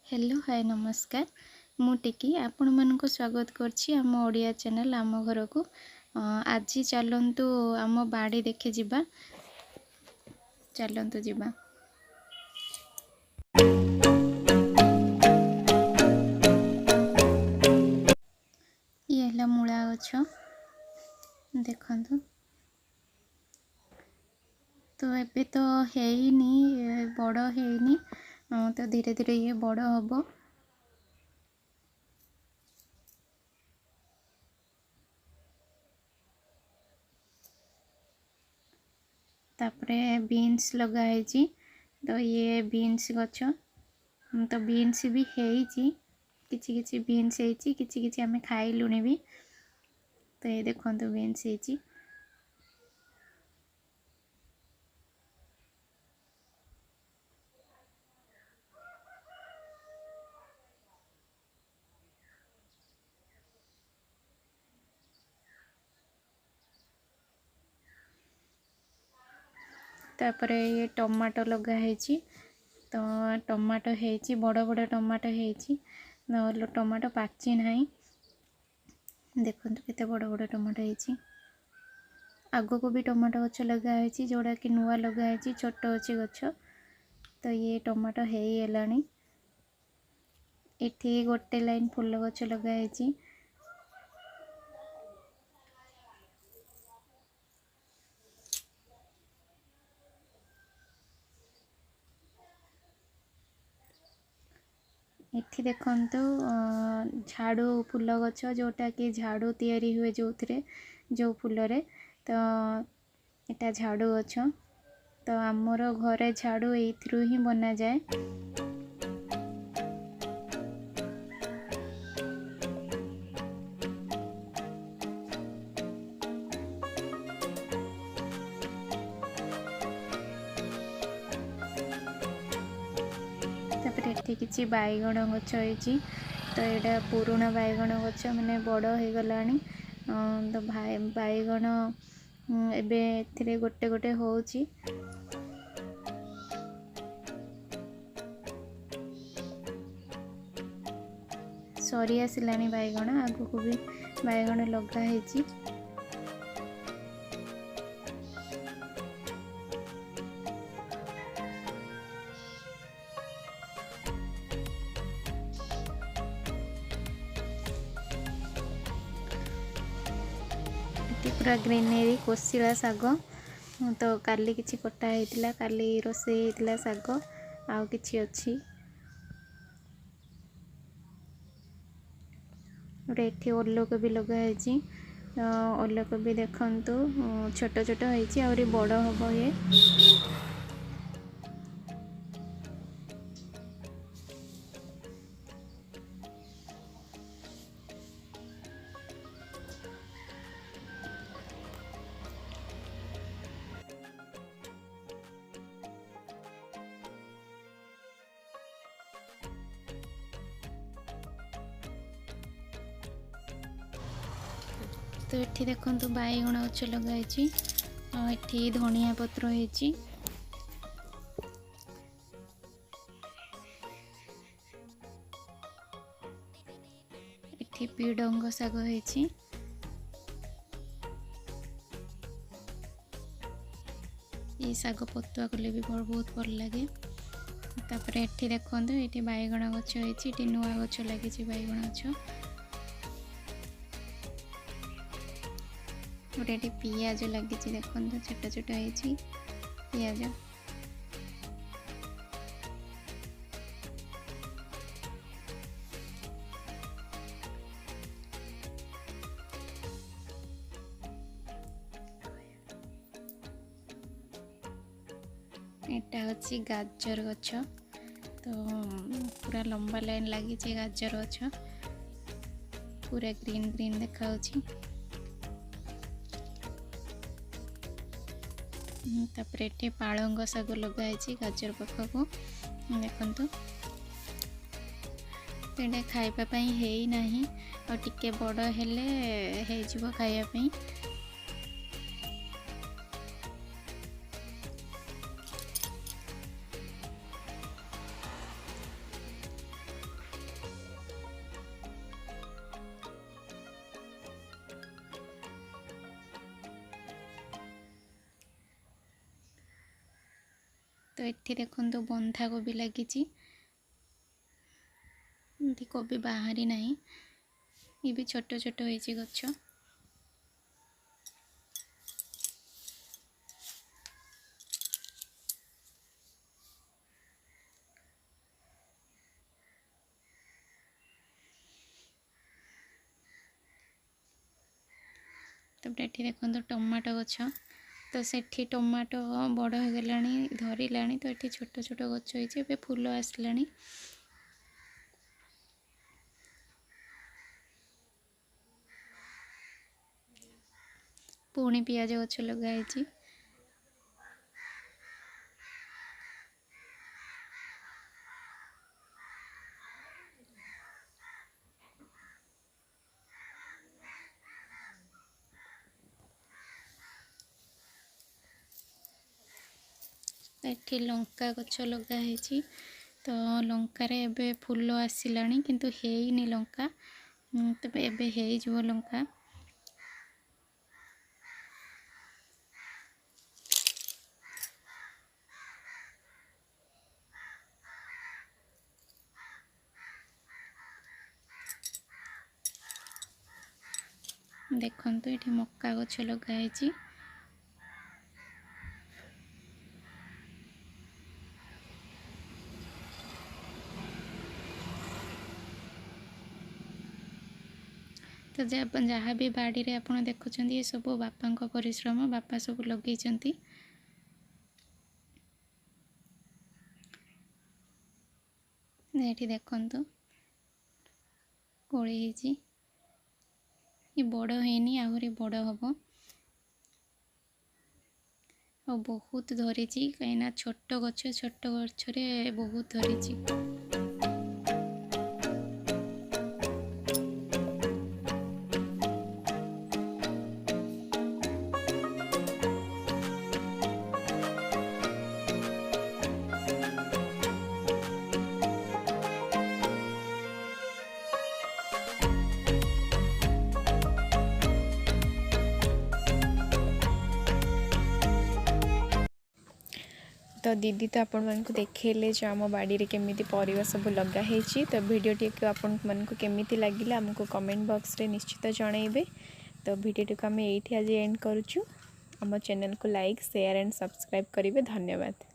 Hello hi नमस्कार। मु टिकी आपण मानक स्वागत करछि आम ओडिया चैनल आम घर को। आज चलंतु आम बाड़ी देखे जिबा। चलंतु जिबा। ये हला मूला गछ देखंतु। तो एबे तो हेइनी बड़ हेइनी, तो धीरे धीरे ये बड़ हबो। तापरे बीन्स लगा है जी। तो ये बीन्स गछ तो बीन्स भी हेइची, किछि किछि बीन्स हेइची, किछि किछि आमे खाइलुनी भी। तो ये देखंतु बीन्स हेइची। तापरे ये टमाटो लगा है जी। तो टमाटो हेइची, बड़ बड़ टमाटो हेइची। न टमाटो पाची नाही। देखंतु केते बड़ बड़ टमाटो हेइची। आगो को भी टमाटो गछ लगा है जोड़ा कि नुआ लगा है, छोट अच्छी गछ। तो ये टमाटो हेई एलानी। एठी गोटे लाइन फूल गछ लगा है। एठी देखंतु झाड़ू फूल गछ, जोटा कि झाड़ू तैयारी हुए जो थरे जो फूल रे। तो एटा झाड़ू गछ। तो आमर घरे झाड़ू एइथरु ही बना जाए। तापर एठी किछि बैगण गछ होइची। तो एटा पुराना बैगण गछ माने बड़ हो गलानी। तो बैगण एबे एथिरे गोटे गोटे होउची। सरी आसिलानी बैगण, आगु को भी बैगण लगा हेची। पूरा ग्रीनरी कोशिला साग। तो काली किछि कटा हेतिला, काली रोसे हेतिला साग आउ किछि अछि। गोटे एठी ओलोक भी लगा हेची। ओलोक भी देखंतु छोट छोट हेची, आउरी बड़ हबो ये। तो एठी देखंतु बैगण गछ लगा हेची। एठी धनिया पत्र हेची। एठी पिडंग साग हेची। ये साग पतुआ कले भी बहुत भल लगे। तापर एठी देखंतु एठी बैगण गछ हेची, एठी नुआ गछ लागिची बैगण गछ। गोटे एठी पियाज लागिची देखंतु, छोट छोट हेची पियाज। एटा होची गाजर गछ। तो पूरा लंबा लाइन लगी गाजर गछ, पूरा ग्रीन ग्रीन देखा होची। तापर एठी पालंग साग लगा है गाजर पाखक देखंतु। तो एटा खाइबा पई हेई नाही, और टिके बड़ हेले हे जिवो खाइबा पई। तो ये देखो बंधा कोबी लगी, कोबी बाहरी ना, ये भी छोट छोट हो गछ। तब ये देखो टमाटो गछ, तो सेठी टमाटो बड़ हो गला धरला, तो ये छोट छोट गछ हो फूल आसला। पुणी पियाज गछ लगाई। एठी लंका गछ लगाई, तो लंकार एबे फूल आसला किंतु हेनी लंका, तबे एबे हो लंका। देखो ये मक्का गछ लगाई। तो जहाँ भी बाड़ी रे आपण देखुं ये सब बापा परिश्रम, बापा सब लगे। ये देखो कोड़ी ये बड़ हैनी, आहरी बड़ हम और बहुत धरी कहीं छोट गछरे बहुत धरी। तो दीदी तो आपण मन को देखेले जो आम बाड़ी रे केमिति परिवा सब लगा हेची। तो वीडियो टी आपण मन को केमिति लागिला हमको कमेंट बॉक्स रे निश्चित जणाइबे। तो वीडियो टी को हम एठी आज एंड करूछु। आम चैनल को लाइक शेयर एंड सब्सक्राइब करिवे। धन्यवाद।